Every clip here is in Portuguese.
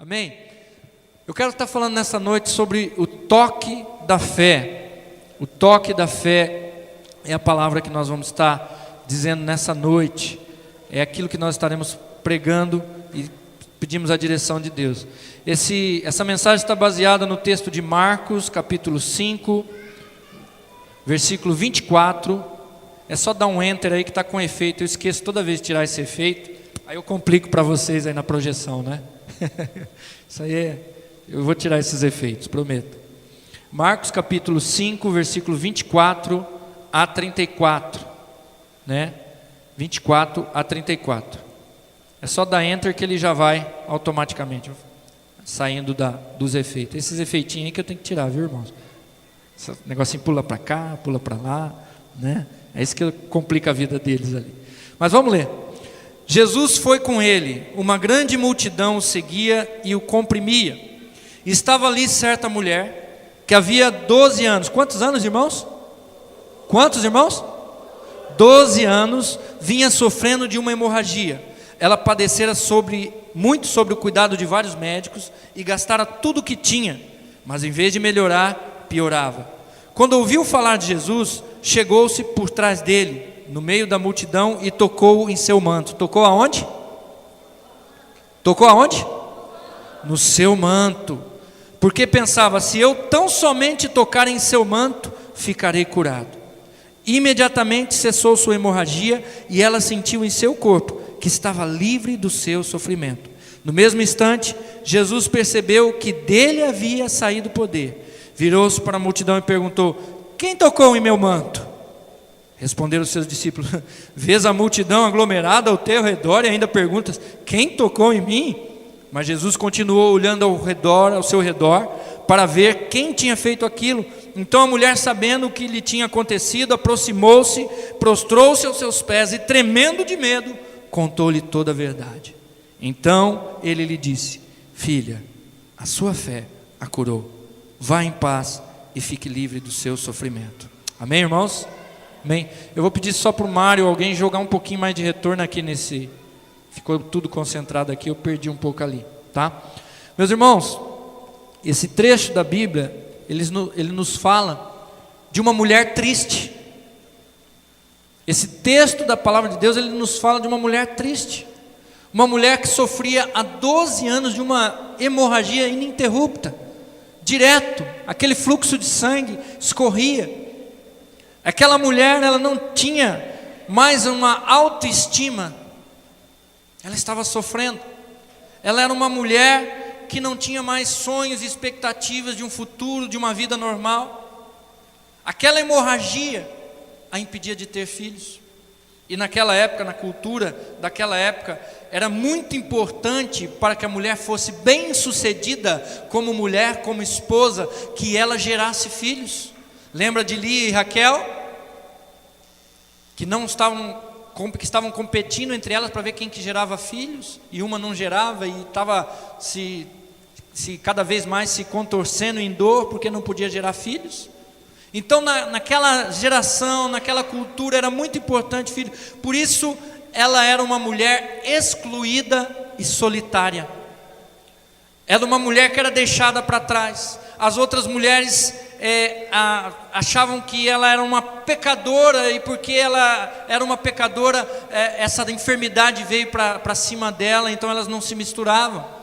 Amém? Eu quero estar falando nessa noite sobre o toque da fé. O toque da fé é a palavra que nós vamos estar dizendo nessa noite. É aquilo que nós estaremos pregando e pedimos a direção de Deus. Essa mensagem está baseada no texto de Marcos, capítulo 5, versículo 24. É só dar um enter aí que está com efeito. Eu esqueço toda vez de tirar esse efeito. Aí eu complico para vocês aí na projeção, né? Isso aí eu vou tirar esses efeitos, prometo. Marcos capítulo 5, versículo 24 a 34, né? 24 a 34. É só dar enter que ele já vai automaticamente saindo dos efeitos. Esses efeitinhos aí que eu tenho que tirar, viu, irmãos? Esse negocinho pula para cá, pula para lá, né? É isso que complica a vida deles ali. Mas vamos ler. Jesus foi com ele, uma grande multidão o seguia e o comprimia. Estava ali certa mulher, que havia 12 anos. Quantos anos, irmãos? Quantos, irmãos? 12 anos, vinha sofrendo de uma hemorragia. Ela padecera muito sobre o cuidado de vários médicos e gastara tudo o que tinha, mas em vez de melhorar, piorava. Quando ouviu falar de Jesus, chegou-se por trás dele, no meio da multidão, e tocou em seu manto. Tocou aonde? Tocou aonde? No seu manto. Porque pensava, se eu tão somente tocar em seu manto, ficarei curado. Imediatamente cessou sua hemorragia e ela sentiu em seu corpo que estava livre do seu sofrimento. No mesmo instante, Jesus percebeu que dele havia saído poder. Virou-se para a multidão e perguntou: quem tocou em meu manto? Responderam os seus discípulos: vês a multidão aglomerada ao teu redor e ainda perguntas: quem tocou em mim? Mas Jesus continuou olhando ao seu redor, para ver quem tinha feito aquilo. Então a mulher, sabendo o que lhe tinha acontecido, aproximou-se, prostrou-se aos seus pés e, tremendo de medo, contou-lhe toda a verdade. Então ele lhe disse: filha, a sua fé a curou. Vá em paz e fique livre do seu sofrimento. Amém, irmãos? Amém? Eu vou pedir só para o Mário, alguém jogar um pouquinho mais de retorno aqui nesse... Ficou tudo concentrado aqui, eu perdi um pouco ali, tá? Meus irmãos, esse trecho da Bíblia, ele nos fala de uma mulher triste. Esse texto da palavra de Deus, ele nos fala de uma mulher triste. Uma mulher que sofria há 12 anos de uma hemorragia ininterrupta, direto, aquele fluxo de sangue escorria. Aquela mulher, ela não tinha mais uma autoestima. Ela estava sofrendo. Ela era uma mulher que não tinha mais sonhos e expectativas de um futuro, de uma vida normal. Aquela hemorragia a impedia de ter filhos. E naquela época, na cultura daquela época, era muito importante para que a mulher fosse bem-sucedida como mulher, como esposa, que ela gerasse filhos. Lembra de Lia e Raquel? Que estavam competindo entre elas para ver quem que gerava filhos, e uma não gerava e estava se cada vez mais se contorcendo em dor porque não podia gerar filhos. Então naquela geração, naquela cultura, era muito importante filho. Por isso ela era uma mulher excluída e solitária. Era uma mulher que era deixada para trás. As outras mulheres achavam que ela era uma pecadora, e porque ela era uma pecadora, essa enfermidade veio para cima dela, então elas não se misturavam.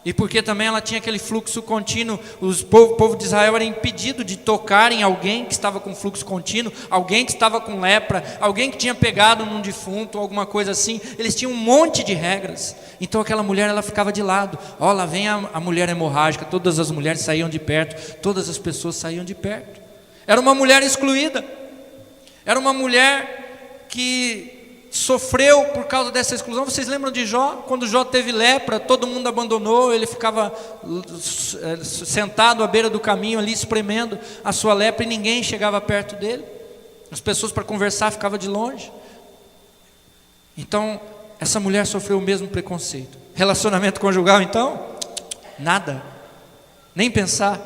E porque também ela tinha aquele fluxo contínuo, o povo de Israel era impedido de tocar em alguém que estava com fluxo contínuo, alguém que estava com lepra, alguém que tinha pegado num defunto, alguma coisa assim. Eles tinham um monte de regras. Então aquela mulher, ela ficava de lado. Ó, lá vem a mulher hemorrágica. Todas as mulheres saíam de perto, todas as pessoas saíam de perto. Era uma mulher excluída. Era uma mulher que sofreu por causa dessa exclusão. Vocês lembram de Jó? Quando Jó teve lepra, todo mundo abandonou, ele ficava sentado à beira do caminho ali, espremendo a sua lepra, e ninguém chegava perto dele. As pessoas para conversar ficavam de longe. Então essa mulher sofreu o mesmo preconceito. Relacionamento conjugal, então? Nada, nem pensar.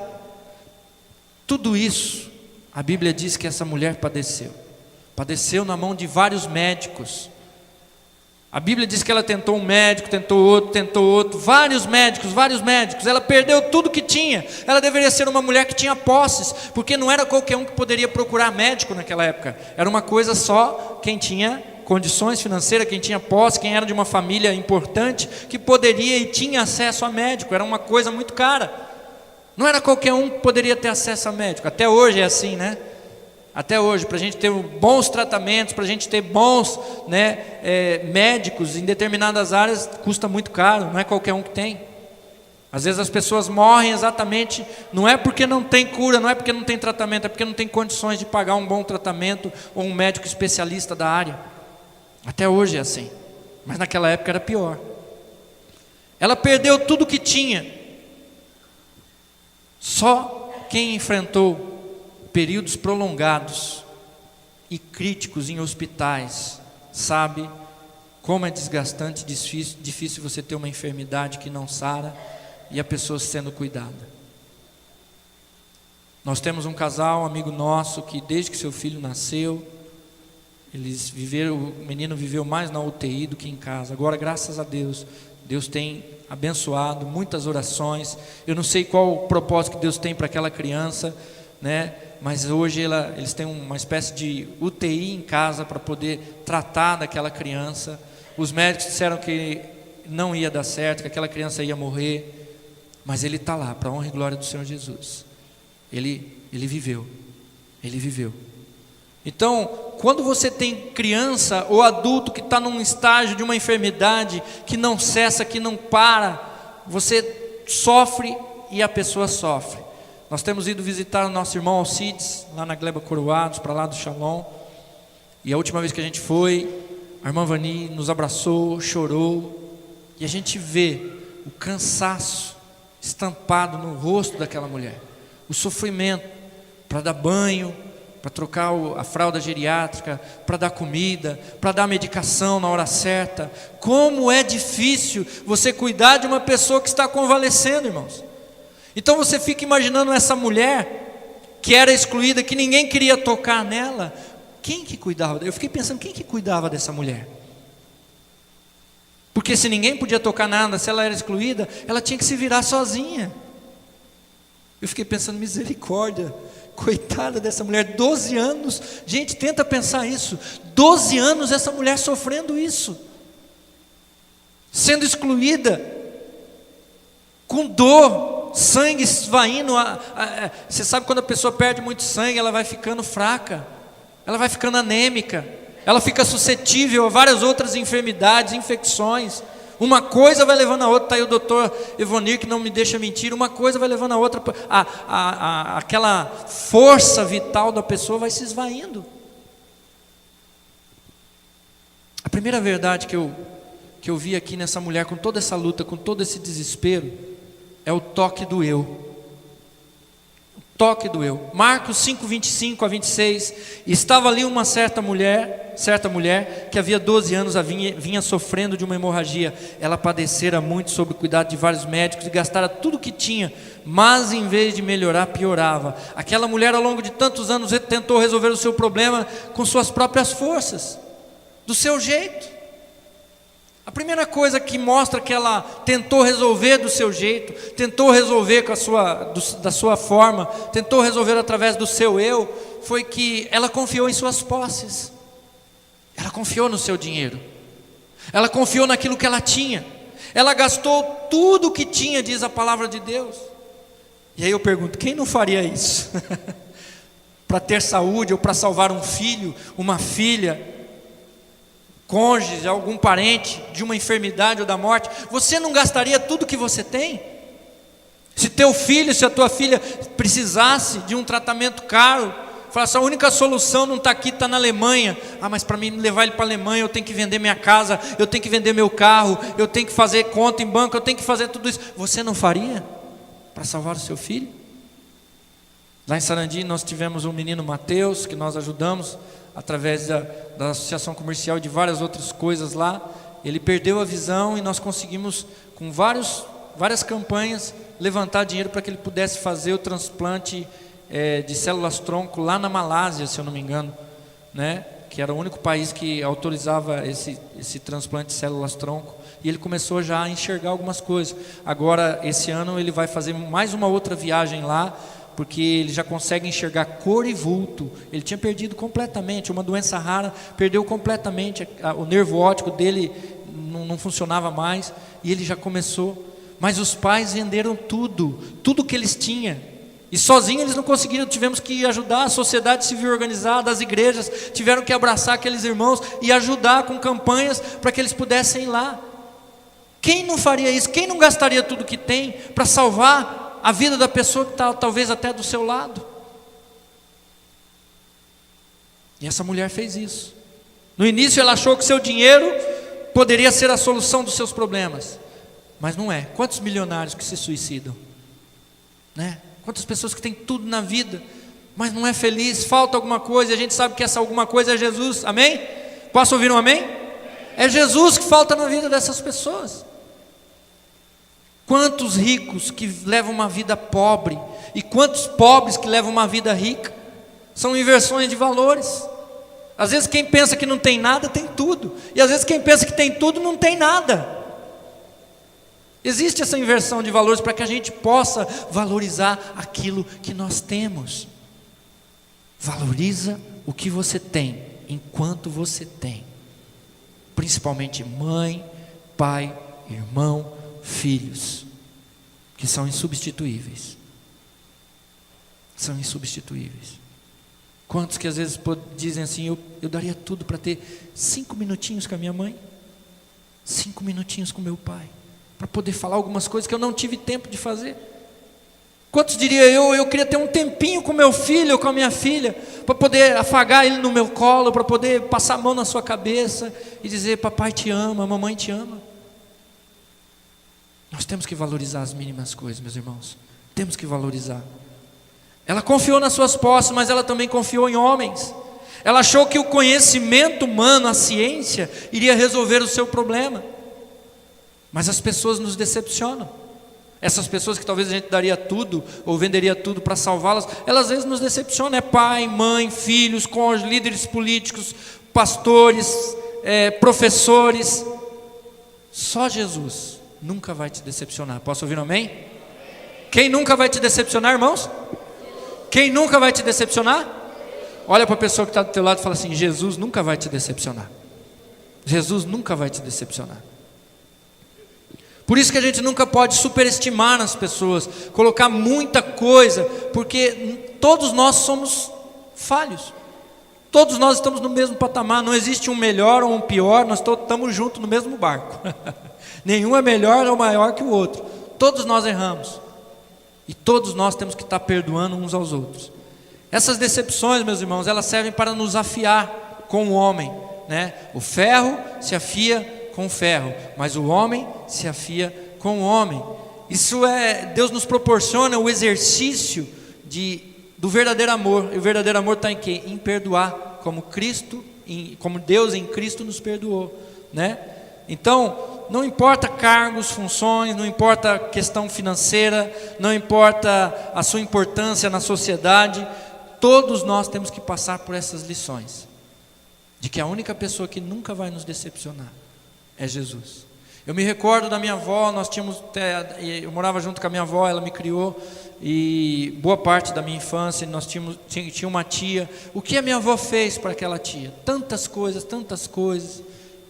Tudo isso, a Bíblia diz que essa mulher padeceu na mão de vários médicos. A Bíblia diz que ela tentou um médico, tentou outro, vários médicos. Ela perdeu tudo que tinha. Ela deveria ser uma mulher que tinha posses, porque não era qualquer um que poderia procurar médico naquela época. Era uma coisa só quem tinha condições financeiras, quem tinha posse, quem era de uma família importante, que poderia e tinha acesso a médico. Era uma coisa muito cara. Não era qualquer um que poderia ter acesso a médico. Até hoje é assim, né? Até hoje, para a gente ter bons tratamentos, para a gente ter bons médicos em determinadas áreas, custa muito caro, não é qualquer um que tem. Às vezes as pessoas morrem exatamente, não é porque não tem cura, não é porque não tem tratamento, é porque não tem condições de pagar um bom tratamento ou um médico especialista da área. Até hoje é assim, mas naquela época era pior. Ela perdeu tudo o que tinha. Só quem enfrentou períodos prolongados e críticos em hospitais sabe como é desgastante e difícil você ter uma enfermidade que não sara e a pessoa sendo cuidada. Nós temos um casal, um amigo nosso, que desde que seu filho nasceu, o menino viveu mais na UTI do que em casa. Agora, graças a Deus, Deus tem abençoado, muitas orações. Eu não sei qual o propósito que Deus tem para aquela criança, né? Mas hoje eles têm uma espécie de UTI em casa para poder tratar daquela criança. Os médicos disseram que não ia dar certo, que aquela criança ia morrer, mas ele está lá, para a honra e glória do Senhor Jesus. Ele viveu. Então, quando você tem criança ou adulto que está num estágio de uma enfermidade que não cessa, que não para, você sofre e a pessoa sofre. Nós temos ido visitar o nosso irmão Alcides, lá na Gleba Coroados, para lá do Shalom. E a última vez que a gente foi, a irmã Vani nos abraçou, chorou. E a gente vê o cansaço estampado no rosto daquela mulher. O sofrimento para dar banho, para trocar a fralda geriátrica, para dar comida, para dar medicação na hora certa. Como é difícil você cuidar de uma pessoa que está convalescendo, irmãos. Então você fica imaginando essa mulher que era excluída, que ninguém queria tocar nela. Quem que cuidava? Eu fiquei pensando, quem que cuidava dessa mulher? Porque se ninguém podia tocar nada, se ela era excluída, ela tinha que se virar sozinha. Eu fiquei pensando, misericórdia, coitada dessa mulher, 12 anos, gente, tenta pensar isso, 12 anos essa mulher sofrendo isso, sendo excluída, com dor, sangue esvaindo. Você sabe quando a pessoa perde muito sangue, ela vai ficando fraca, ela vai ficando anêmica, ela fica suscetível a várias outras enfermidades, infecções. Uma coisa vai levando a outra. Está aí o doutor Evonir que não me deixa mentir. Uma coisa vai levando a outra, aquela força vital da pessoa vai se esvaindo. A primeira verdade que eu vi aqui nessa mulher, com toda essa luta, com todo esse desespero, é o toque do eu. O toque do eu. Marcos 5, 25 a 26. Estava ali uma certa mulher que havia 12 anos vinha sofrendo de uma hemorragia. Ela padecera muito sob o cuidado de vários médicos e gastara tudo o que tinha, mas em vez de melhorar, piorava. Aquela mulher, ao longo de tantos anos, tentou resolver o seu problema com suas próprias forças, do seu jeito. A primeira coisa que mostra que ela tentou resolver do seu jeito, tentou resolver da sua forma, tentou resolver através do seu eu, foi que ela confiou em suas posses. Ela confiou no seu dinheiro. Ela confiou naquilo que ela tinha. Ela gastou tudo o que tinha, diz a palavra de Deus. E aí eu pergunto, quem não faria isso? Para ter saúde ou para salvar um filho, uma filha, cônjuge, algum parente de uma enfermidade ou da morte? Você não gastaria tudo que você tem? Se teu filho, se a tua filha precisasse de um tratamento caro, falasse, a única solução não está aqui, está na Alemanha. Mas para mim levar ele para a Alemanha, eu tenho que vender minha casa, eu tenho que vender meu carro, eu tenho que fazer conta em banco, eu tenho que fazer tudo isso. Você não faria para salvar o seu filho? Lá em Sarandi nós tivemos um menino Mateus, que nós ajudamos através da associação comercial e de várias outras coisas lá. Ele perdeu a visão e nós conseguimos, com várias campanhas, levantar dinheiro para que ele pudesse fazer o transplante de células-tronco lá na Malásia, se eu não me engano, né? que era o único país que autorizava esse transplante de células-tronco, e ele começou já a enxergar algumas coisas. Agora, esse ano, ele vai fazer mais uma outra viagem lá, porque ele já consegue enxergar cor e vulto. Ele tinha perdido completamente, uma doença rara, perdeu completamente, o nervo óptico dele não funcionava mais, e ele já começou. Mas os pais venderam tudo que eles tinham, e sozinhos eles não conseguiram. Tivemos que ajudar a sociedade civil organizada, as igrejas tiveram que abraçar aqueles irmãos e ajudar com campanhas para que eles pudessem ir lá. Quem não faria isso? Quem não gastaria tudo que tem para salvar a vida da pessoa que está talvez até do seu lado? E essa mulher fez isso. No início ela achou que seu dinheiro poderia ser a solução dos seus problemas, mas não é. Quantos milionários que se suicidam, né? Quantas pessoas que têm tudo na vida, mas não é feliz, falta alguma coisa, e a gente sabe que essa alguma coisa é Jesus, amém? Posso ouvir um amém? É Jesus que falta na vida dessas pessoas. Quantos ricos que levam uma vida pobre, e quantos pobres que levam uma vida rica, são inversões de valores. Às vezes quem pensa que não tem nada, tem tudo, e às vezes quem pensa que tem tudo, não tem nada. Existe essa inversão de valores para que a gente possa valorizar aquilo que nós temos. Valoriza o que você tem, enquanto você tem. Principalmente mãe, pai, irmão, filhos, que são insubstituíveis. São insubstituíveis. Quantos que às vezes dizem assim, eu daria tudo para ter 5 minutinhos com a minha mãe, 5 minutinhos com meu pai, para poder falar algumas coisas que eu não tive tempo de fazer. Quantos diria eu queria ter um tempinho com meu filho ou com a minha filha, para poder afagar ele no meu colo, para poder passar a mão na sua cabeça e dizer, papai te ama, mamãe te ama. Nós temos que valorizar as mínimas coisas, meus irmãos. Temos que valorizar. Ela confiou nas suas posses, mas ela também confiou em homens. Ela achou que o conhecimento humano, a ciência, iria resolver o seu problema. Mas as pessoas nos decepcionam. Essas pessoas que talvez a gente daria tudo, ou venderia tudo para salvá-las, elas às vezes nos decepcionam. É pai, mãe, filhos, cônjuges, líderes políticos, pastores, professores. Só Jesus nunca vai te decepcionar. Posso ouvir um amém? Quem nunca vai te decepcionar, irmãos? Quem nunca vai te decepcionar? Olha para a pessoa que está do teu lado e fala assim, Jesus nunca vai te decepcionar. Jesus nunca vai te decepcionar. Por isso que a gente nunca pode superestimar nas pessoas, colocar muita coisa, porque todos nós somos falhos. Todos nós estamos no mesmo patamar, não existe um melhor ou um pior, nós todos estamos juntos no mesmo barco. Nenhum é melhor ou maior que o outro. Todos nós erramos. E todos nós temos que estar perdoando uns aos outros. Essas decepções, meus irmãos, elas servem para nos afiar com o homem, né? O ferro se afia com o ferro, mas o homem se afia com o homem. Isso Deus nos proporciona o exercício do verdadeiro amor. E o verdadeiro amor está em quê? Em perdoar, como Deus em Cristo nos perdoou, né? Então, não importa cargos, funções, não importa questão financeira, não importa a sua importância na sociedade, todos nós temos que passar por essas lições, de que a única pessoa que nunca vai nos decepcionar é Jesus. Eu me recordo da minha avó, eu morava junto com a minha avó, ela me criou, e boa parte da minha infância nós tinha uma tia. O que a minha avó fez para aquela tia? Tantas coisas.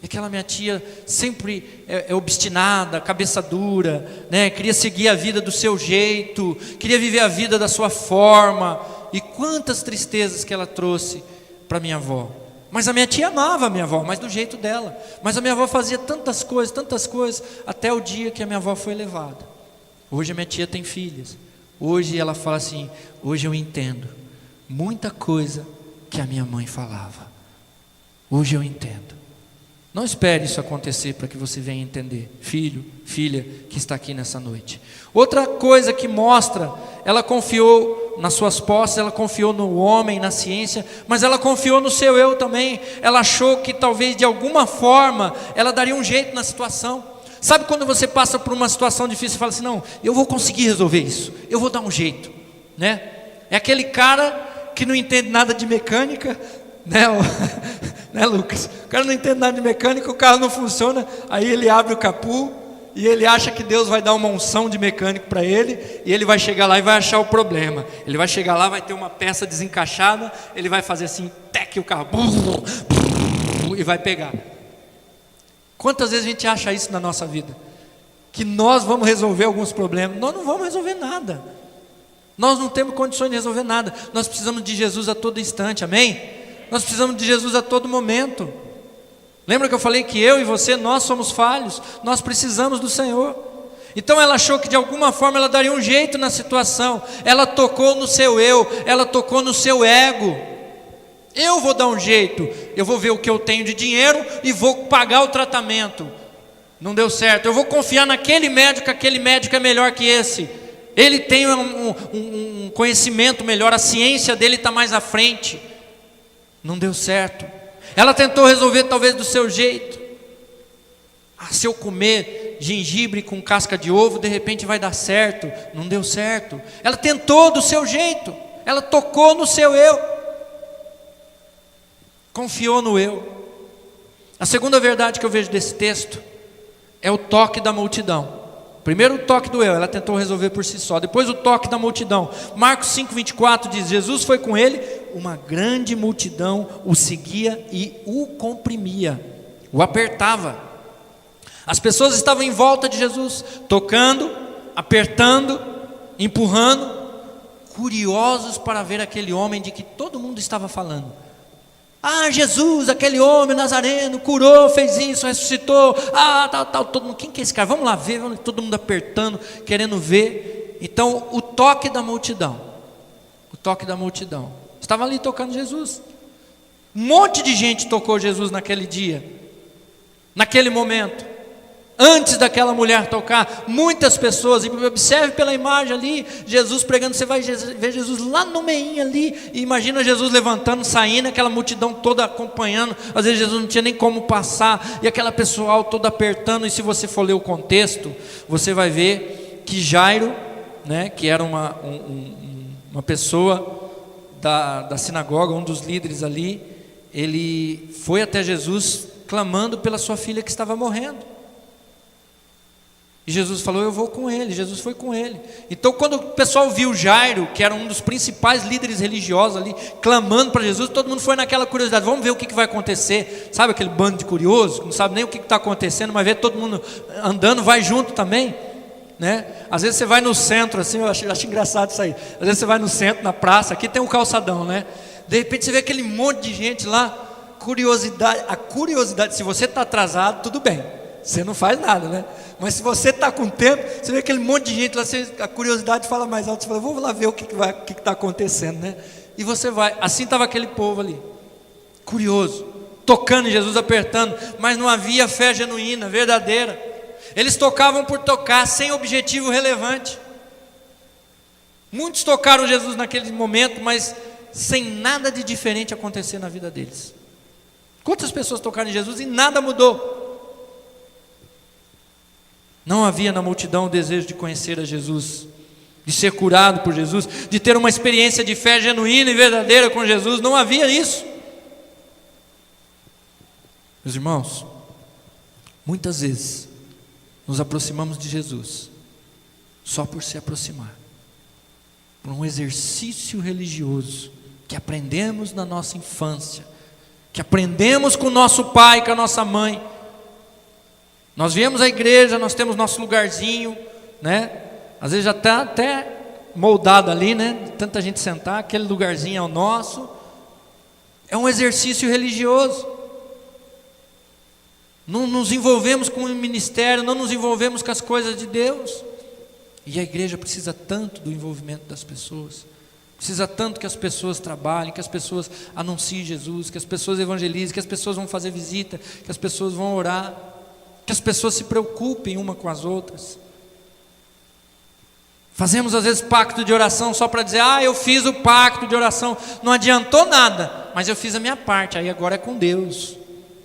Aquela minha tia sempre obstinada, cabeça dura, né? Queria seguir a vida do seu jeito, queria viver a vida da sua forma, e quantas tristezas que ela trouxe para minha avó. Mas a minha tia amava a minha avó, mas do jeito dela. Mas a minha avó fazia tantas coisas, até o dia que a minha avó foi levada. Hoje a minha tia tem filhas. Hoje ela fala assim, hoje eu entendo muita coisa que a minha mãe falava. Hoje eu entendo. Não espere isso acontecer para que você venha entender, filho, filha que está aqui nessa noite. Outra coisa que mostra, ela confiou nas suas posses, ela confiou no homem, na ciência, mas ela confiou no seu eu também. Ela achou que talvez de alguma forma ela daria um jeito na situação. Sabe quando você passa por uma situação difícil e fala assim, não, eu vou conseguir resolver isso, eu vou dar um jeito, né? É aquele cara que não entende nada de mecânica, né? né, Lucas? O cara não entende nada de mecânica, o carro não funciona, aí ele abre o capô e ele acha que Deus vai dar uma unção de mecânico para ele, e ele vai chegar lá e vai achar o problema. Ele vai chegar lá, vai ter uma peça desencaixada, ele vai fazer assim, tec, o carro, e vai pegar. Quantas vezes a gente acha isso na nossa vida? Que nós vamos resolver alguns problemas. Nós não vamos resolver nada. Nós não temos condições de resolver nada. Nós precisamos de Jesus a todo instante, amém? Nós precisamos de Jesus a todo momento. Lembra que eu falei que eu e você, nós somos falhos? Nós precisamos do Senhor. Então ela achou que de alguma forma ela daria um jeito na situação. Ela tocou no seu eu, ela tocou no seu ego. Eu vou dar um jeito, eu vou ver o que eu tenho de dinheiro e vou pagar o tratamento. Não deu certo, eu vou confiar naquele médico, aquele médico é melhor que esse. Ele tem um conhecimento melhor, a ciência dele está mais à frente. Não deu certo. Ela tentou resolver talvez do seu jeito. Se eu comer gengibre com casca de ovo, de repente vai dar certo. Não deu certo. Ela tentou do seu jeito. Ela tocou no seu eu. Confiou no eu. A segunda verdade que eu vejo desse texto é o toque da multidão. Primeiro o toque do eu, ela tentou resolver por si só. Depois o toque da multidão. Marcos 5:24 diz: Jesus foi com ele, uma grande multidão o seguia e o comprimia, o apertava. As pessoas estavam em volta de Jesus, tocando, apertando, empurrando, curiosos para ver aquele homem de que todo mundo estava falando. Ah, Jesus, aquele homem nazareno, curou, fez isso, ressuscitou, tal, todo mundo, quem que é esse cara? Vamos lá ver, todo mundo apertando, querendo ver. Então, o toque da multidão, estava ali tocando Jesus. Um monte de gente tocou Jesus naquele dia, naquele momento. Antes daquela mulher tocar, muitas pessoas, e observe pela imagem ali, Jesus pregando, você vai ver Jesus lá no meinho ali, e imagina Jesus levantando, saindo, aquela multidão toda acompanhando, às vezes Jesus não tinha nem como passar, e aquela pessoal toda apertando, e se você for ler o contexto, você vai ver que Jairo, né, que era uma pessoa da sinagoga, um dos líderes ali, ele foi até Jesus clamando pela sua filha que estava morrendo. E Jesus falou, eu vou com ele. Jesus foi com ele. Então quando o pessoal viu Jairo, que era um dos principais líderes religiosos ali, clamando para Jesus, todo mundo foi naquela curiosidade, vamos ver o que vai acontecer. Sabe aquele bando de curiosos, que não sabe nem o que está acontecendo, mas vê todo mundo andando, vai junto também, né? Às vezes você vai no centro, assim, eu acho engraçado isso aí. Às vezes você vai no centro, na praça, aqui tem um calçadão, né? De repente você vê aquele monte de gente lá, a curiosidade, se você está atrasado, tudo bem, você não faz nada, né? Mas se você está com tempo, você vê aquele monte de gente lá, a curiosidade fala mais alto, você fala, vou lá ver o que está acontecendo, né? E você vai, assim estava aquele povo ali, curioso, tocando em Jesus, apertando, mas não havia fé genuína, verdadeira. Eles tocavam por tocar, sem objetivo relevante. Muitos tocaram Jesus naquele momento, mas sem nada de diferente acontecer na vida deles. Quantas pessoas tocaram em Jesus e nada mudou? Não havia na multidão o desejo de conhecer a Jesus, de ser curado por Jesus, de ter uma experiência de fé genuína e verdadeira com Jesus. Não havia isso. Meus irmãos, muitas vezes nos aproximamos de Jesus só por se aproximar, por um exercício religioso que aprendemos na nossa infância, que aprendemos com o nosso pai, com a nossa mãe. Nós viemos à igreja, nós temos nosso lugarzinho, né? Às vezes já está até moldado ali, né? Tanta gente sentar, aquele lugarzinho é o nosso. É um exercício religioso. Não nos envolvemos com o ministério, não nos envolvemos com as coisas de Deus. E a igreja precisa tanto do envolvimento das pessoas. Precisa tanto que as pessoas trabalhem, que as pessoas anunciem Jesus, que as pessoas evangelizem, que as pessoas vão fazer visita, que as pessoas vão orar, que as pessoas se preocupem uma com as outras. Fazemos às vezes pacto de oração só para dizer, eu fiz o pacto de oração, não adiantou nada, mas eu fiz a minha parte, aí agora é com Deus.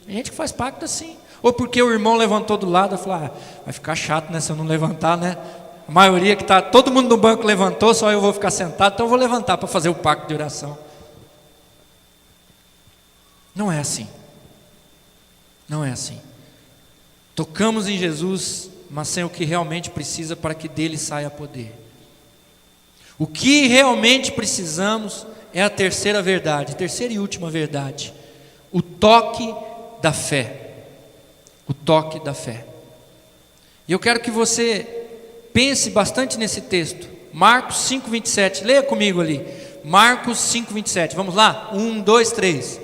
Tem gente que faz pacto assim, ou porque o irmão levantou do lado, eu falo, vai ficar chato, né, se eu não levantar, né? A maioria que está, todo mundo no banco levantou, só eu vou ficar sentado, então eu vou levantar para fazer o pacto de oração. Não é assim. Não é assim. Tocamos em Jesus, mas sem o que realmente precisa para que dele saia poder. O que realmente precisamos é a terceira verdade, terceira e última verdade: o toque da fé. O toque da fé. E eu quero que você pense bastante nesse texto. Marcos 5:27, leia comigo ali. Marcos 5:27, vamos lá? 1, 2, 3.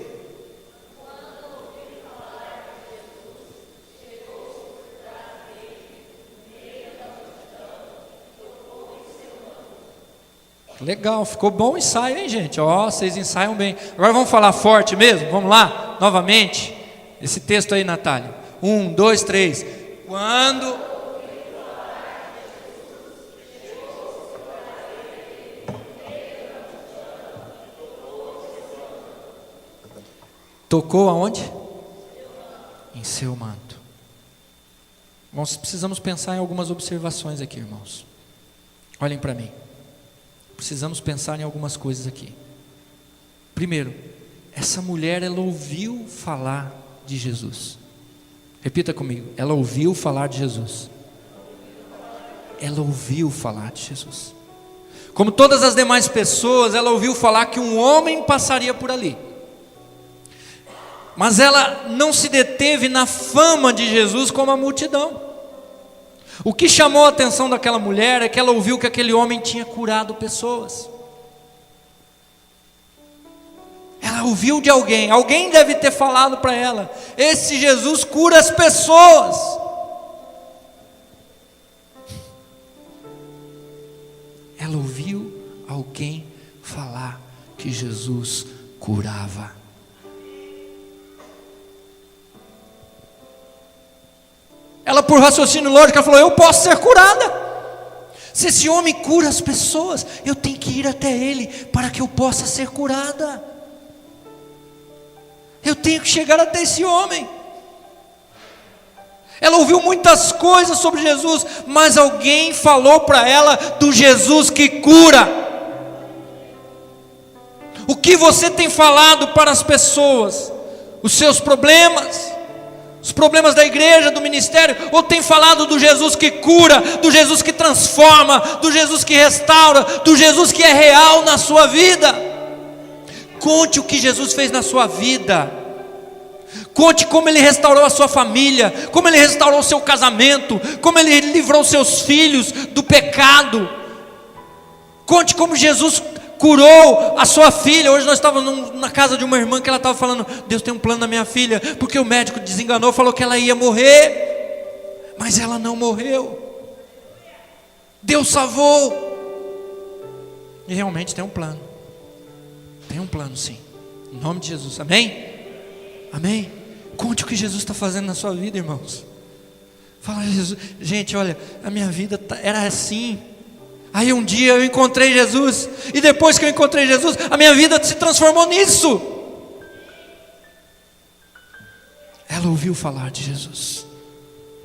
Legal, ficou bom o ensaio, hein, gente? Ó, vocês ensaiam bem. Agora vamos falar forte mesmo? Vamos lá, novamente. Esse texto aí, Natália. 1, 2, 3. Quando tocou aonde? Em seu manto. Nós precisamos pensar em algumas observações aqui, irmãos. Olhem para mim. Precisamos pensar em algumas coisas aqui. Primeiro, essa mulher, ela ouviu falar de Jesus. Repita comigo, ela ouviu falar de Jesus. Ela ouviu falar de Jesus. Como todas as demais pessoas, ela ouviu falar que um homem passaria por ali. Mas ela não se deteve na fama de Jesus como a multidão. O que chamou a atenção daquela mulher é que ela ouviu que aquele homem tinha curado pessoas. Ela ouviu de alguém, alguém deve ter falado para ela: esse Jesus cura as pessoas. Ela ouviu alguém falar que Jesus curava. Ela, por raciocínio lógico, ela falou: eu posso ser curada. Se esse homem cura as pessoas, eu tenho que ir até ele para que eu possa ser curada. Eu tenho que chegar até esse homem. Ela ouviu muitas coisas sobre Jesus, mas alguém falou para ela do Jesus que cura. O que você tem falado para as pessoas? Os seus problemas? Os problemas da igreja, do ministério? Ou tem falado do Jesus que cura, do Jesus que transforma, do Jesus que restaura, do Jesus que é real na sua vida? Conte o que Jesus fez na sua vida. Conte como Ele restaurou a sua família, como Ele restaurou o seu casamento, como Ele livrou seus filhos do pecado. Conte como Jesus curou a sua filha. Hoje nós estávamos na casa de uma irmã que ela estava falando: Deus tem um plano na minha filha, porque o médico desenganou, falou que ela ia morrer, mas ela não morreu. Deus salvou. E realmente tem um plano. Tem um plano, sim. Em nome de Jesus, amém? Amém? Conte o que Jesus está fazendo na sua vida, irmãos. Fala: Jesus, gente, olha, a minha vida era assim. Aí um dia eu encontrei Jesus, e depois que eu encontrei Jesus, a minha vida se transformou nisso. Ela ouviu falar de Jesus,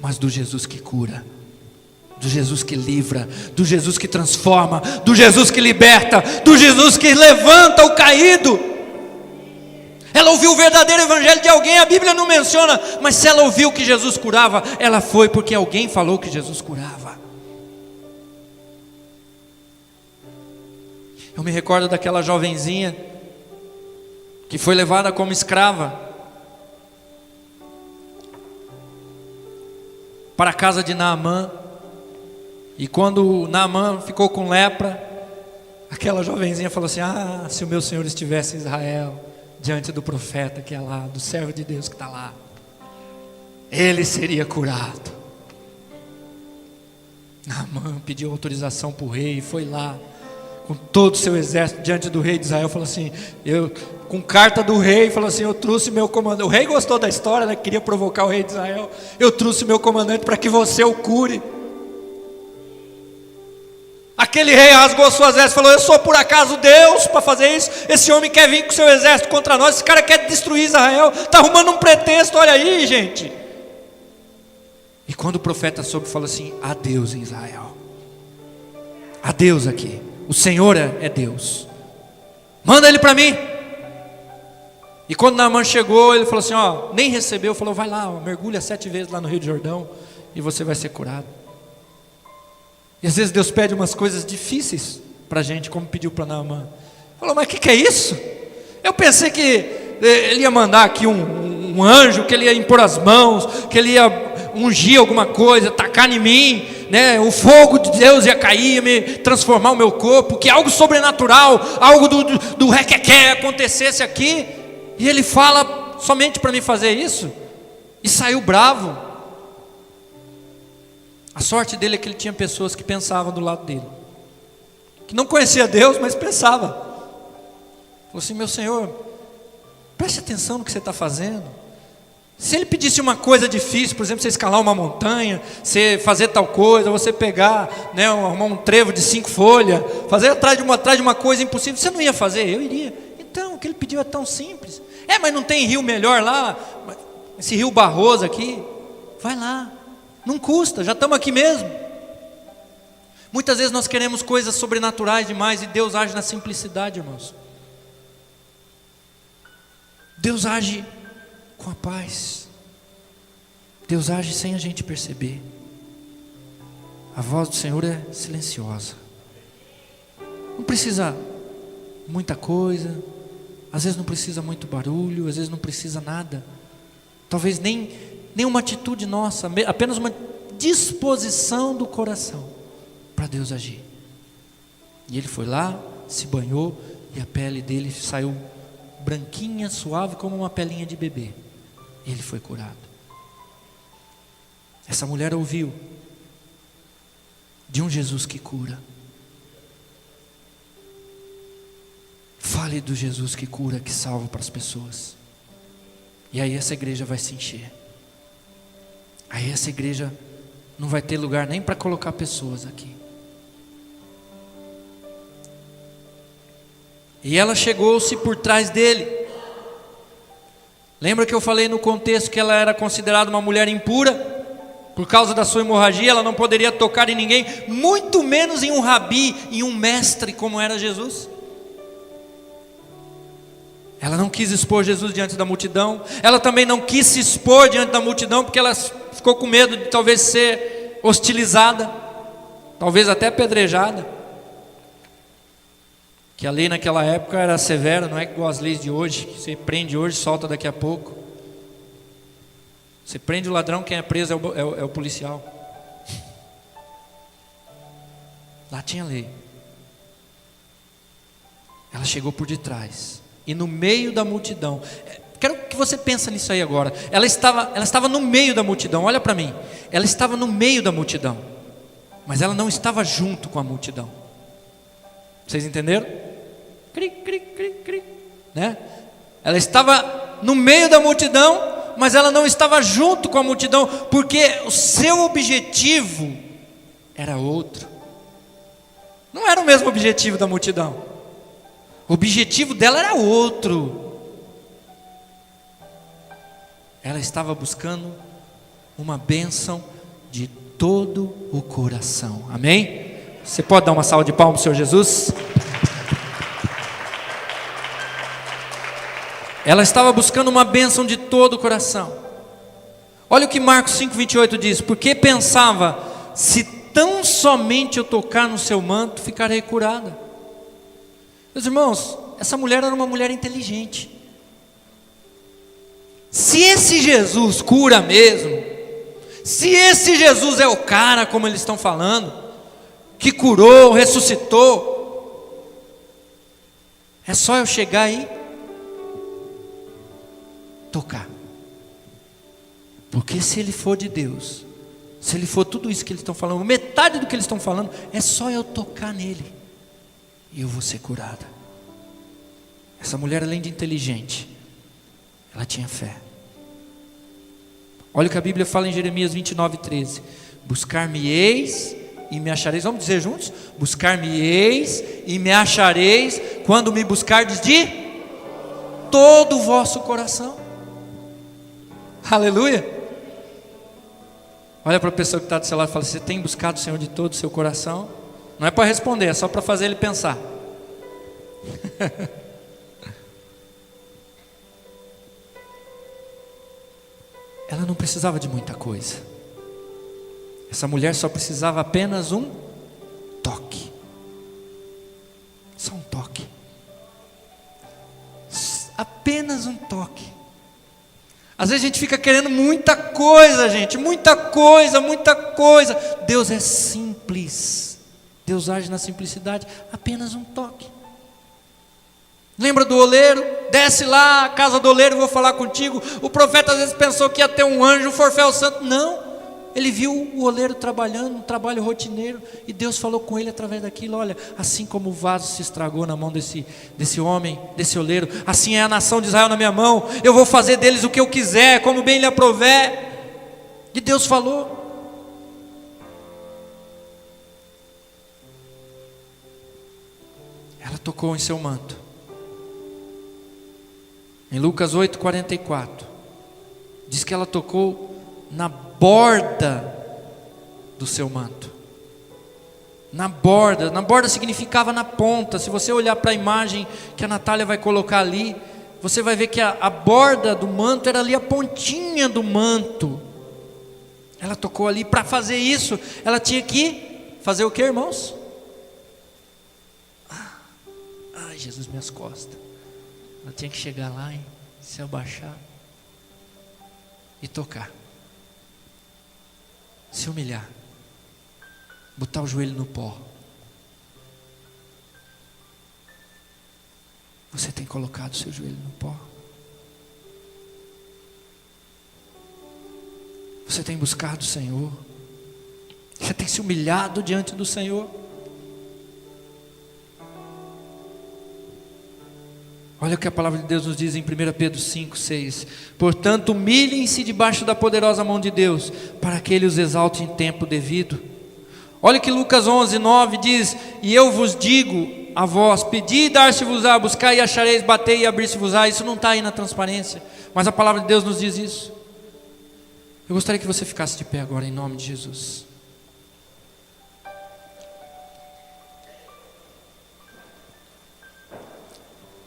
mas do Jesus que cura, do Jesus que livra, do Jesus que transforma, do Jesus que liberta, do Jesus que levanta o caído. Ela ouviu o verdadeiro evangelho de alguém, a Bíblia não menciona, mas se ela ouviu que Jesus curava, ela foi porque alguém falou que Jesus curava. Eu me recordo daquela jovenzinha que foi levada como escrava para a casa de Naamã. E quando Naamã ficou com lepra, aquela jovenzinha falou assim: ah, se o meu Senhor estivesse em Israel, diante do profeta que é lá, do servo de Deus que está lá, ele seria curado. Naamã pediu autorização para o rei e foi lá com todo o seu exército diante do rei de Israel. Falou assim, com carta do rei, falou assim: eu trouxe meu comandante. O rei gostou da história, né? Queria provocar o rei de Israel. Eu trouxe meu comandante para que você o cure. Aquele rei rasgou suas vestes e falou: eu sou por acaso Deus para fazer isso? Esse homem quer vir com seu exército contra nós, esse cara quer destruir Israel, está arrumando um pretexto, olha aí, gente. E quando o profeta soube, falou assim: há Deus em Israel, há Deus aqui, o Senhor é Deus, manda ele para mim. E quando Naamã chegou, ele falou assim, ó, nem recebeu, falou, vai lá, ó, mergulha 7 vezes lá no Rio de Jordão e você vai ser curado. E às vezes Deus pede umas coisas difíceis para a gente, como pediu para Naamã. Falou, mas o que é isso? Eu pensei que ele ia mandar aqui um anjo, que ele ia impor as mãos, que ele ia ungir alguma coisa, tacar em mim, né? O fogo de Deus ia cair, ia me transformar o meu corpo, que algo sobrenatural, algo do requequé acontecesse aqui. E ele fala somente para me fazer isso, e saiu bravo. A sorte dele é que ele tinha pessoas que pensavam do lado dele, que não conhecia Deus, mas pensava. Falou assim, meu Senhor, preste atenção no que você está fazendo. Se ele pedisse uma coisa difícil, por exemplo, você escalar uma montanha, você fazer tal coisa, você pegar, né, um trevo de 5 folhas, fazer atrás de uma coisa impossível, você não ia fazer? Eu iria. Então, o que ele pediu é tão simples. Mas não tem rio melhor lá? Esse rio Barroso aqui? Vai lá, não custa, já estamos aqui mesmo. Muitas vezes nós queremos coisas sobrenaturais demais e Deus age na simplicidade, irmãos. Deus age com a paz. Deus age sem a gente perceber. A voz do Senhor é silenciosa. Não precisa muita coisa. Às vezes não precisa muito barulho. Às vezes não precisa nada. Talvez nem uma atitude nossa. Apenas uma disposição do coração para Deus agir. E ele foi lá, se banhou, e a pele dele saiu branquinha, suave, como uma pelinha de bebê. Ele foi curado. Essa mulher ouviu de um Jesus que cura. Fale do Jesus que cura, que salva para as pessoas. E aí essa igreja vai se encher. Aí essa igreja não vai ter lugar nem para colocar pessoas aqui. E ela chegou-se por trás dele. Lembra que eu falei no contexto que ela era considerada uma mulher impura? Por causa da sua hemorragia, ela não poderia tocar em ninguém, muito menos em um rabi, em um mestre como era Jesus. Ela não quis expor Jesus diante da multidão. Ela também não quis se expor diante da multidão, porque ela ficou com medo de talvez ser hostilizada, talvez até apedrejada. Que a lei naquela época era severa, não é igual as leis de hoje, que você prende hoje, solta daqui a pouco. Você prende o ladrão, quem é preso é o policial. Lá tinha lei. Ela chegou por detrás, e no meio da multidão, quero que você pense nisso aí agora. Ela estava no meio da multidão, olha para mim. Ela estava no meio da multidão, mas ela não estava junto com a multidão. Vocês entenderam? Cri, cri, cri, cri, né? Ela estava no meio da multidão, mas ela não estava junto com a multidão, porque o seu objetivo era outro. Não era o mesmo objetivo da multidão. O objetivo dela era outro. Ela estava buscando uma bênção de todo o coração. Amém? Você pode dar uma salva de palmas para o Senhor Jesus? Ela estava buscando uma bênção de todo o coração. Olha o que Marcos 5,28 diz. Porque pensava, se tão somente eu tocar no seu manto, ficarei curada. Meus irmãos, essa mulher era uma mulher inteligente. Se esse Jesus cura mesmo, se esse Jesus é o cara, como eles estão falando, que curou, ressuscitou, é só eu chegar aí, tocar. Porque se ele for de Deus, se ele for tudo isso que eles estão falando, metade do que eles estão falando, é só eu tocar nele e eu vou ser curada. Essa mulher, além de inteligente, ela tinha fé. Olha o que a Bíblia fala em Jeremias 29:13. Buscar-me-eis e me achareis. Vamos dizer juntos? Buscar-me-eis e me achareis quando me buscardes de todo o vosso coração. Aleluia. Olha para a pessoa que está do seu lado e fala: você tem buscado o Senhor de todo o seu coração? Não é para responder, é só para fazer ele pensar. ela não precisava de muita coisa. Essa mulher só precisava apenas um toque. Só um toque. Apenas um toque. Às vezes a gente fica querendo muita coisa, gente. Muita coisa, muita coisa. Deus é simples. Deus age na simplicidade. Apenas um toque. Lembra do oleiro? Desce lá, a casa do oleiro, vou falar contigo. O profeta às vezes pensou que ia ter um anjo, um forféu santo. Não. Ele viu o oleiro trabalhando, um trabalho rotineiro, e Deus falou com ele através daquilo: olha, assim como o vaso se estragou na mão desse homem, desse oleiro, assim é a nação de Israel na minha mão. Eu vou fazer deles o que eu quiser, como bem lhe aprouver. E Deus falou. Ela tocou em seu manto. Em Lucas 8:44 diz que ela tocou na borda do seu manto. Na borda significava na ponta. Se você olhar para a imagem que a Natália vai colocar ali, você vai ver que a borda do manto era ali a pontinha do manto. Ela tocou ali. Para fazer isso, ela tinha que fazer o que, irmãos? Ai, Jesus, minhas costas. Ela tinha que chegar lá, se abaixar e tocar. Se humilhar, botar o joelho no pó. Você tem colocado o seu joelho no pó? Você tem buscado o Senhor? Você tem se humilhado diante do Senhor? Olha o que a palavra de Deus nos diz em 1 Pedro 5:6. Portanto, humilhem-se debaixo da poderosa mão de Deus, para que Ele os exalte em tempo devido. Olha que Lucas 11:9 diz: e eu vos digo a vós, pedi e dar-se-vos-á, buscai e achareis, batei e abrir-se-vos-á. Isso não está aí na transparência, mas a palavra de Deus nos diz isso. Eu gostaria que você ficasse de pé agora, em nome de Jesus.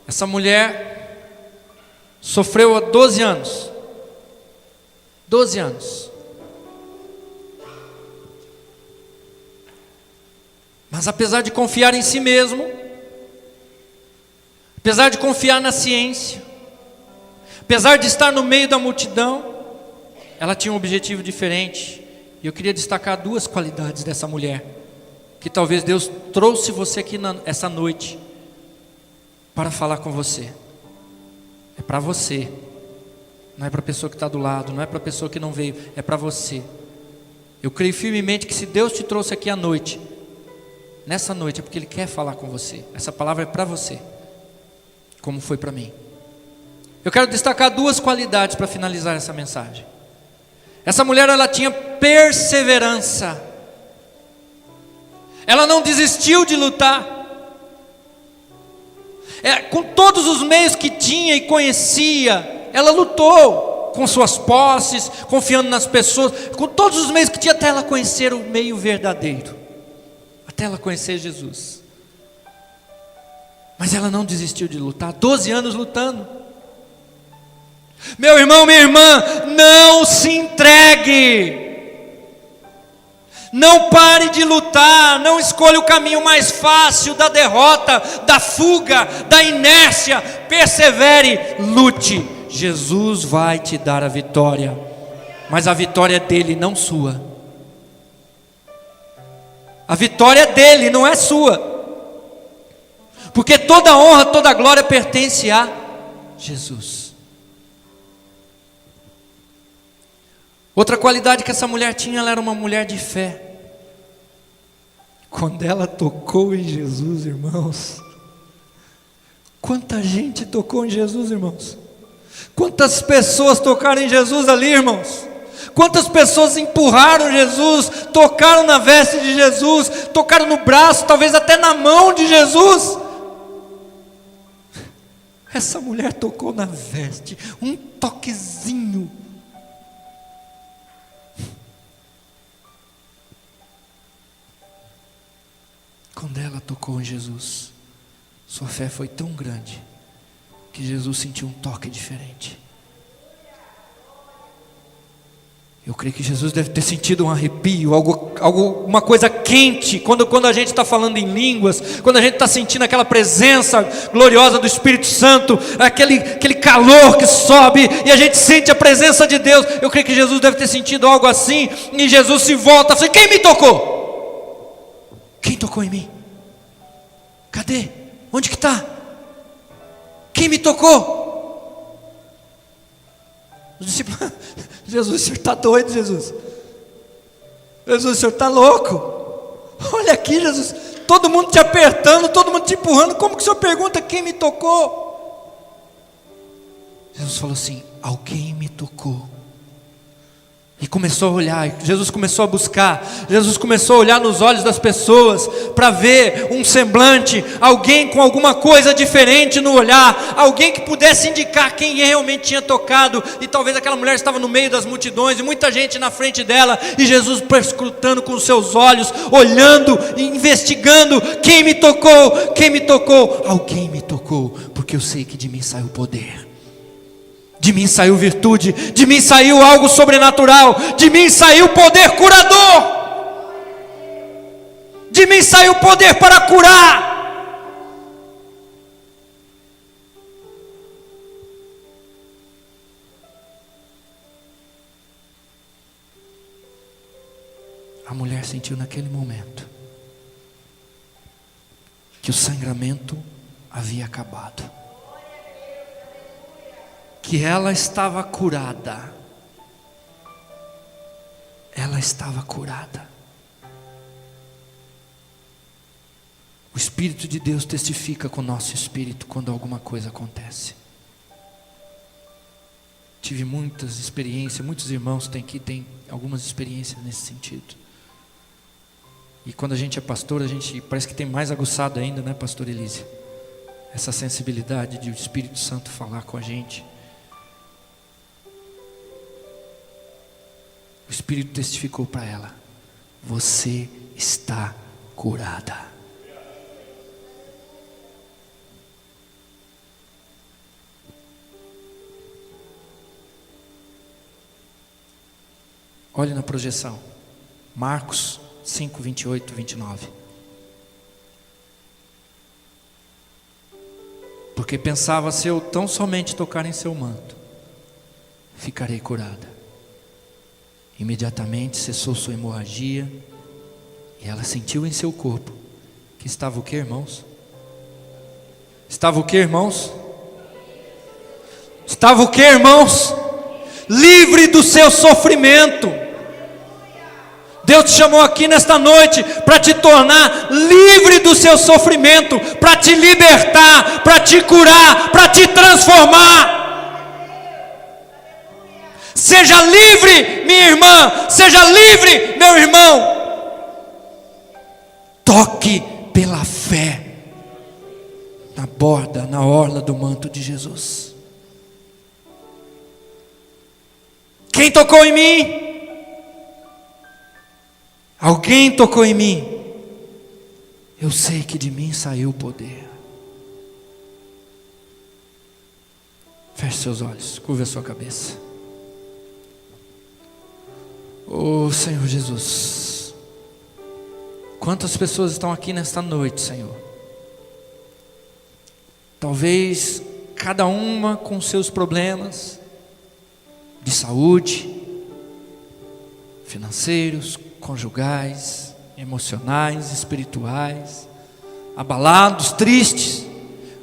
Essa mulher sofreu há 12 anos. 12 anos. Mas apesar de confiar em si mesmo, apesar de confiar na ciência, apesar de estar no meio da multidão, ela tinha um objetivo diferente. E eu queria destacar duas qualidades dessa mulher, que talvez Deus trouxe você aqui essa noite para falar com você. É para você. Não é para a pessoa que está do lado, não é para a pessoa que não veio, é para você. Eu creio firmemente que se Deus te trouxe aqui à noite, nessa noite, é porque Ele quer falar com você. Essa palavra é para você, como foi para mim. Eu quero destacar duas qualidades para finalizar essa mensagem. Essa mulher, ela tinha perseverança. Ela não desistiu de lutar. Com todos os meios que tinha e conhecia, ela lutou com suas posses, confiando nas pessoas, com todos os meios que tinha, até ela conhecer o meio verdadeiro, até ela conhecer Jesus. Mas ela não desistiu de lutar. 12 anos lutando. Meu irmão, minha irmã, não se entregue. Não pare de lutar, não escolha o caminho mais fácil da derrota, da fuga, da inércia. Persevere, lute. Jesus vai te dar a vitória, mas a vitória é dele, não sua. A vitória é dele, não é sua, porque toda honra, toda glória pertence a Jesus. Outra qualidade que essa mulher tinha, ela era uma mulher de fé. Quando ela tocou em Jesus, irmãos, quanta gente tocou em Jesus, irmãos. Quantas pessoas tocaram em Jesus ali, irmãos. Quantas pessoas empurraram Jesus, tocaram na veste de Jesus, tocaram no braço, talvez até na mão de Jesus. Essa mulher tocou na veste, um toquezinho. Quando ela tocou em Jesus, sua fé foi tão grande que Jesus sentiu um toque diferente. Eu creio que Jesus deve ter sentido um arrepio, uma coisa quente, quando a gente está falando em línguas, quando a gente está sentindo aquela presença gloriosa do Espírito Santo, aquele calor que sobe, e a gente sente a presença de Deus. Eu creio que Jesus deve ter sentido algo assim, e Jesus se volta e fala: quem me tocou? Quem tocou em mim? Cadê? Onde que está? Quem me tocou? Os discípulos: Jesus, o senhor está doido, Jesus. Jesus, o senhor está louco. Olha aqui, Jesus, todo mundo te apertando, todo mundo te empurrando. Como que o senhor pergunta quem me tocou? Jesus falou assim: alguém me tocou. E começou a olhar, Jesus começou a buscar, Jesus começou a olhar nos olhos das pessoas, para ver um semblante, alguém com alguma coisa diferente no olhar, alguém que pudesse indicar quem realmente tinha tocado. E talvez aquela mulher estava no meio das multidões, e muita gente na frente dela, e Jesus perscrutando com os seus olhos, olhando e investigando: quem me tocou? Quem me tocou? Alguém me tocou, porque eu sei que de mim saiu poder. De mim saiu virtude, de mim saiu algo sobrenatural, de mim saiu poder curador, de mim saiu poder para curar. A mulher sentiu naquele momento que o sangramento havia acabado, que ela estava curada. Ela estava curada. O Espírito de Deus testifica com o nosso espírito quando alguma coisa acontece. Tive muitas experiências, muitos irmãos têm algumas experiências nesse sentido. E quando a gente é pastor, a gente parece que tem mais aguçado ainda, né, pastor Elise? Essa sensibilidade de o Espírito Santo falar com a gente. O Espírito testificou para ela: você está curada. Olhe na projeção, Marcos 5, 28, 29. Porque pensava: se eu tão somente tocar em seu manto, ficarei curada. Imediatamente cessou sua hemorragia, e ela sentiu em seu corpo que estava o que, irmãos? Estava o que, irmãos? Estava o que, irmãos? Livre do seu sofrimento. Deus te chamou aqui nesta noite para te tornar livre do seu sofrimento, para te libertar, para te curar, para te transformar. Seja livre, minha irmã, seja livre, meu irmão. Toque pela fé na orla do manto de Jesus. Quem tocou em mim? Alguém tocou em mim. Eu sei que de mim saiu o poder. Feche seus olhos, curva a sua cabeça. Oh Senhor Jesus, quantas pessoas estão aqui nesta noite, Senhor? Talvez cada uma com seus problemas de saúde, financeiros, conjugais, emocionais, espirituais, abalados, tristes,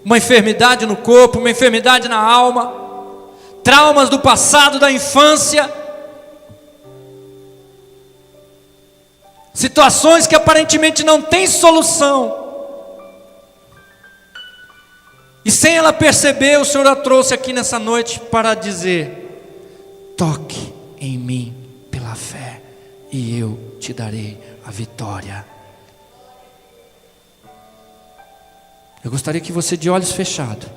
uma enfermidade no corpo, uma enfermidade na alma, traumas do passado, da infância, situações que aparentemente não têm solução, e sem ela perceber, o Senhor a trouxe aqui nessa noite para dizer: toque em mim pela fé, e eu te darei a vitória. Eu gostaria que você, de olhos fechados,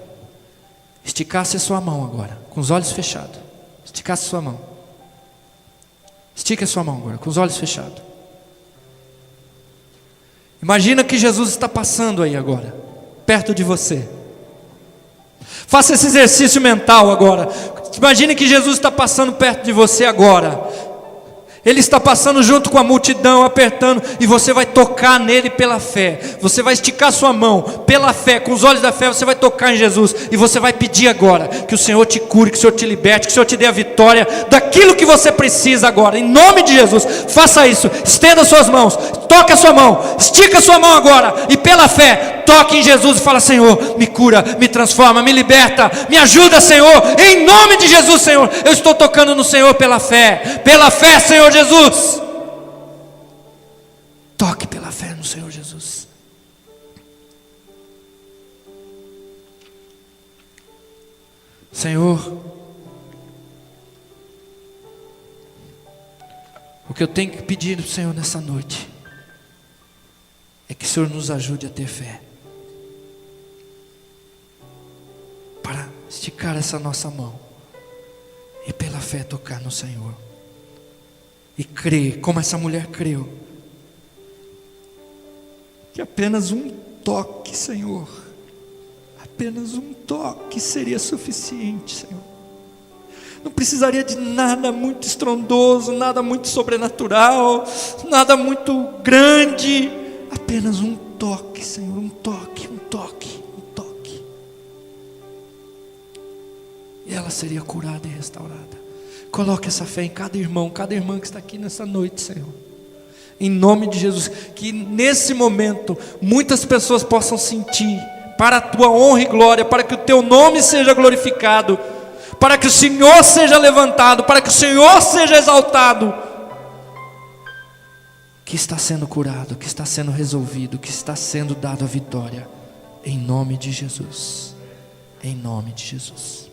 esticasse a sua mão agora, com os olhos fechados. Esticasse a sua mão. Estique a sua mão agora, com os olhos fechados. Imagina que Jesus está passando aí agora, perto de você. Faça esse exercício mental agora. Imagine que Jesus está passando perto de você agora. Ele está passando junto com a multidão, apertando, e você vai tocar nele pela fé. Você vai esticar sua mão pela fé, com os olhos da fé, você vai tocar em Jesus, e você vai pedir agora que o Senhor te cure, que o Senhor te liberte, que o Senhor te dê a vitória daquilo que você precisa agora, em nome de Jesus. Faça isso, estenda suas mãos, toque a sua mão, estica a sua mão agora, e pela fé, toque em Jesus e fala: Senhor, me cura, me transforma, me liberta, me ajuda, Senhor, em nome de Jesus, Senhor. Eu estou tocando no Senhor pela fé, Senhor Jesus. Toque pela fé no Senhor Jesus. Senhor, o que eu tenho que pedir do Senhor nessa noite é que o Senhor nos ajude a ter fé, para esticar essa nossa mão e pela fé tocar no Senhor, e crer, como essa mulher creu, que apenas um toque, Senhor, apenas um toque seria suficiente, Senhor. Não precisaria de nada muito estrondoso, nada muito sobrenatural, nada muito grande, apenas um toque, Senhor, um toque, um toque, um toque, e ela seria curada e restaurada. Coloque essa fé em cada irmão, cada irmã que está aqui nessa noite, Senhor, em nome de Jesus. Que nesse momento muitas pessoas possam sentir, para a tua honra e glória, para que o teu nome seja glorificado, para que o Senhor seja levantado, para que o Senhor seja exaltado, que está sendo curado, que está sendo resolvido, que está sendo dado a vitória, em nome de Jesus, em nome de Jesus.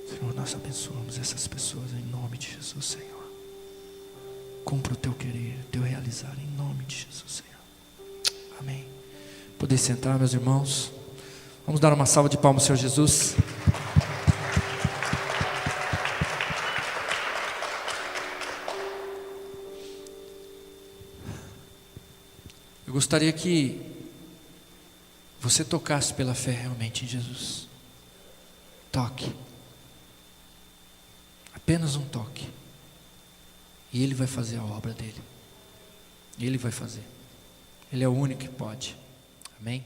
Senhor, nós abençoamos essas pessoas em nome de Jesus, Senhor. Cumpra o teu querer, o teu realizar, em nome de Jesus, Senhor. Amém. Poder sentar, meus irmãos. Vamos dar uma salva de palmas ao Senhor Jesus. Eu gostaria que você tocasse pela fé realmente em Jesus. Toque. Apenas um toque. E Ele vai fazer a obra dele. Ele vai fazer. Ele é o único que pode. Amém?